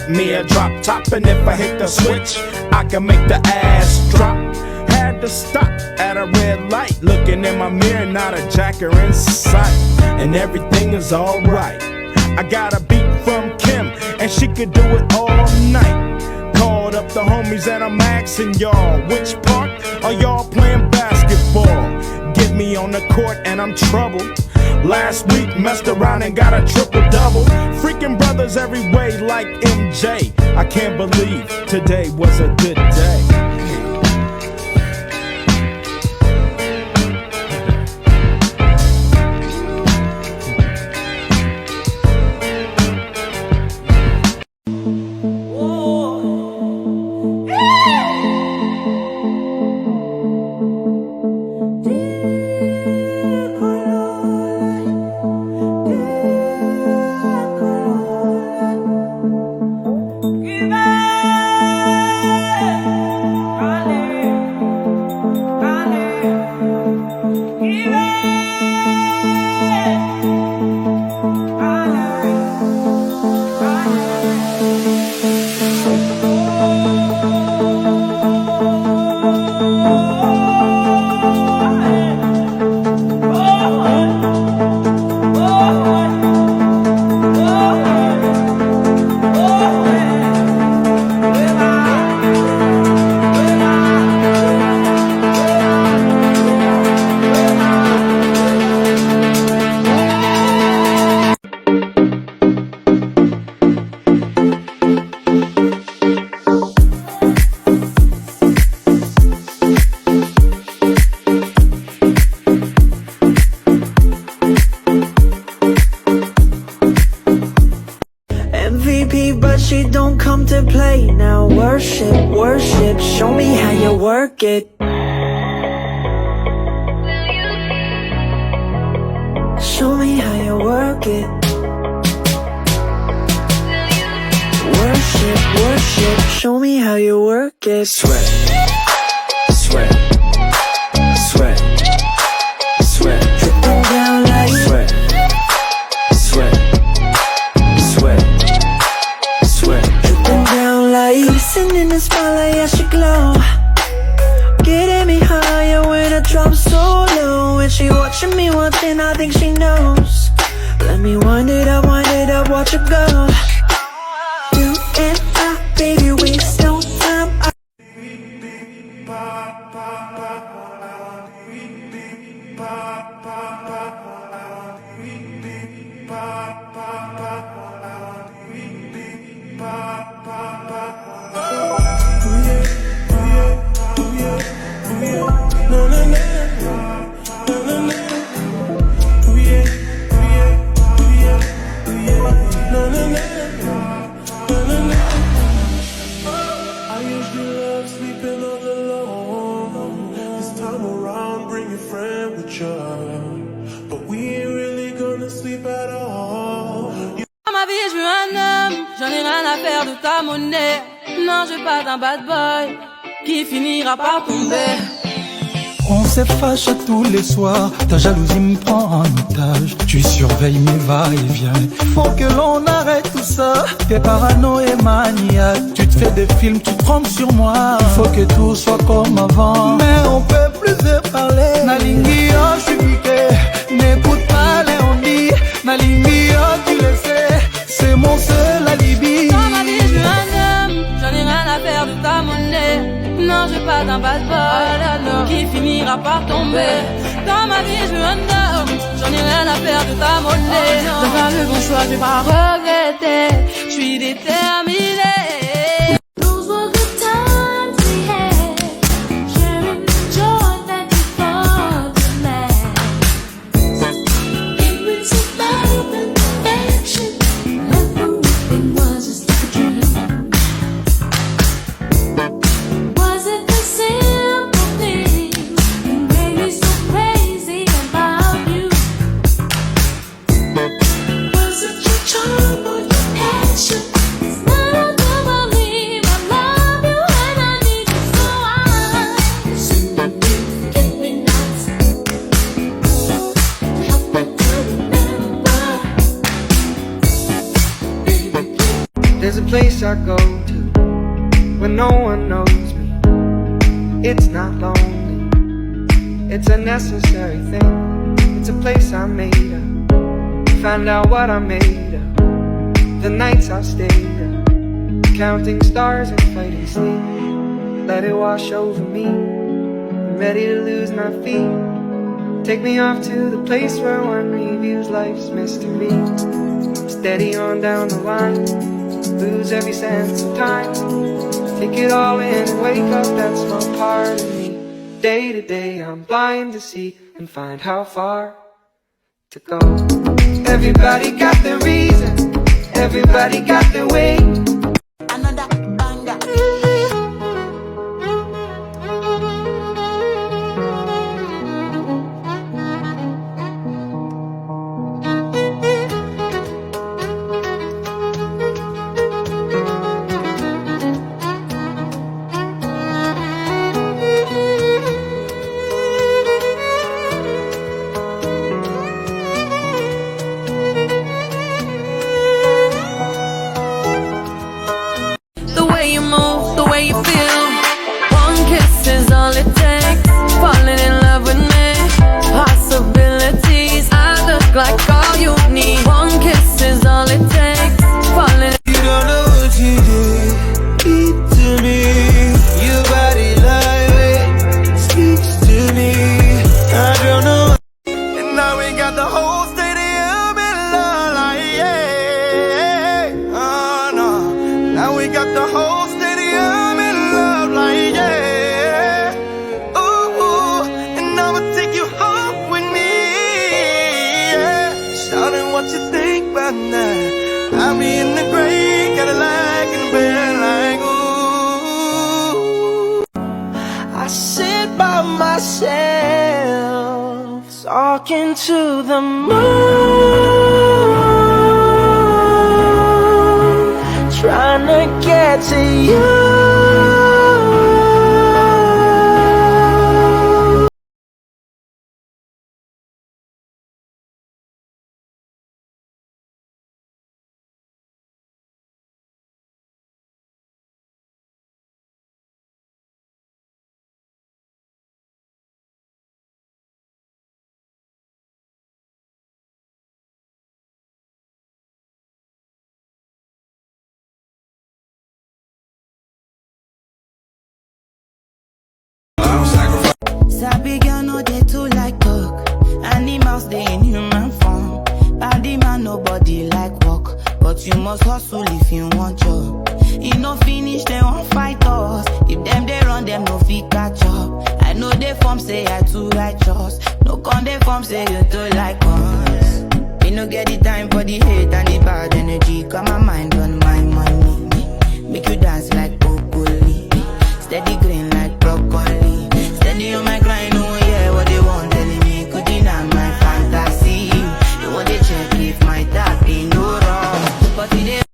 Me a drop top, and if I hit the switch, I can make the ass drop. Had to stop at a red light, looking in my mirror, not a jacker in sight, and everything is alright. I got a beat from Kim, and she could do it all night. Called up the homies and I'm asking y'all, which park are y'all playing basketball? Get me on the court and I'm troubled. Last week messed around and got a triple-double. Freaking brothers every way like MJ. I can't believe today was a good day. But she don't come to play now. Worship, worship, show me how you work it. Show me how you work it. Worship, worship, show me how you work it. Sweat, sweat, sweat, sweat, dripping down like sweat, sweat, sweat, sweat, dripping down like glisten in the spotlight, yeah, she glow. Getting me higher when I drop so low. When she watching me one thing, I think she knows. Let me wind it up, watch it go. You and I, baby, waste no time. But we ain't really gonna sleep at all. Dans ma vie, je veux un homme, j'en ai rien à faire de ta monnaie. Non, je veux pas d'un bad boy qui finira par tomber. On s'est fâché tous les soirs, ta jalousie me prend en otage. Tu surveilles mes va-et-vient, faut que l'on arrête tout ça. T'es parano et maniaque, tu te fais des films, tu te trompes sur moi. Faut que tout soit comme avant, mais on peut plus se parler. Nalingi, oh, je suis piqué, n'écoute pas les on dit. Nalingi, oh, tu le sais, c'est mon seul alibi. Dans ma vie, je veux un homme, j'en ai rien à faire de ta monnaie. Non, je veux pas d'un bad boy qui finira par tomber. Dans ma vie, je veux un homme, j'en ai rien à faire de ta monnaie. Je vais faire le bon choix, je vais pas regretter. Je suis déterminée. There's a place I go to when no one knows me. It's not lonely, it's a necessary thing. It's a place I made up, find out what I made of. The nights I've stayed up, counting stars and fighting sleep. Let it wash over me, I'm ready to lose my feet. Take me off to the place where one reviews life's mystery. Steady on down the line, lose every sense of time. Take it all in and wake up that small part of me. Day to day I'm blind to see and find how far to go. Everybody got their reason, everybody got their way. Another banger. The way you move, the way you feel. One kiss is all it takes. Falling in love with me. Possibilities, I look like all you need. One kiss is all it takes. Falling. You don't know what you did to me. Your body language speaks to me. I don't know. And now we got the whole stadium in love, like yeah. Oh no. Now we got the whole stadium in love, like yeah. Ooh, and I'ma take you home with me. Yeah. Shouting what you think about that. I'll be in the gray Cadillac in the bed like ooh. I sit by myself, talking to the moon, trying to get to you. Sabi girl no dey too like talk. Animals dey in human form. Body man nobody like work, but you must hustle if you want job. E no finish dem wan fight us. If dem dey run dem no fit catch up. I know dey form say I too righteous. No con dey form say you too like us. We no get the time for the hate and the bad energy. Got my mind on my money.